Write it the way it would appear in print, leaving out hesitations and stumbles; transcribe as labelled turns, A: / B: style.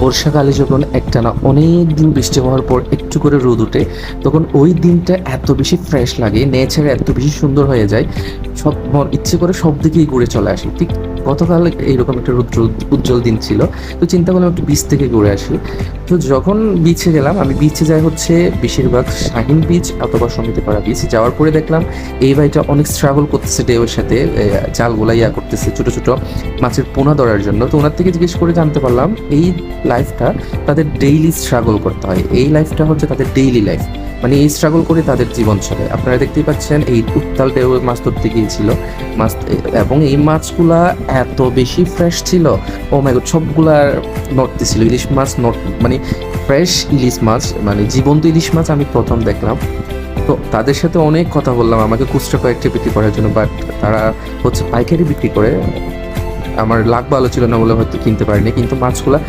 A: বর্ষাকালে যখন একটানা অনেক দিন বৃষ্টি হওয়ার পর একটু করে রোদ উঠে, তখন ওই দিনটা এত বেশি ফ্রেশ লাগে, নেচার এত বেশি সুন্দর হয়ে যায়, সব মন ইচ্ছে করে সব দিকেই ঘুরে চলে আসে। ঠিক গতকাল এইরকম একটা রুদ্র উজ্জ্বল দিন ছিল, তো চিন্তা করলাম একটু বিচ থেকে ঘুরে আসি। তো যখন বিচে গেলাম, আমি বিচে যাই হচ্ছে বেশিরভাগ শাহিন বিচ অথবা সমিতিপাড়া বিচ। যাওয়ার পরে দেখলাম এই ভাইটা অনেক স্ট্রাগল করতেছে ডেওয়ের সাথে, জালগুলা করতেছে ছোট ছোট মাছের পোনা ধরার জন্য। তো ওনার থেকে জিজ্ঞেস করে জানতে পারলাম এই লাইফটা তাদের ডেইলি স্ট্রাগল করতে হয়, এই লাইফটা হচ্ছে তাদের ডেইলি লাইফ, মানে এই স্ট্রাগল করে তাদের জীবন চলে। আপনারা দেখতেই পাচ্ছেন এই উত্তাল ঢেউ মাছ ধরতে গিয়েছিল মাছ, এবং এই মাছগুলা এত বেশি ফ্রেশ ছিল। ও মাই গড, সবগুলা নড়তেছিল, ইলিশ মাছ মানে ফ্রেশ ইলিশ মাছ, মানে জীবন্ত ইলিশ মাছ আমি প্রথম দেখলাম। তো তাদের সাথে অনেক কথা বললাম আমাকে খুচরা কয়েকটি বিক্রি করার জন্য, বাট তারা হচ্ছে পাইকারি বিক্রি করে। আমার লাক ভালো ছিল না বলে হয়তো কিনতে পারিনি, কিন্তু মাছগুলা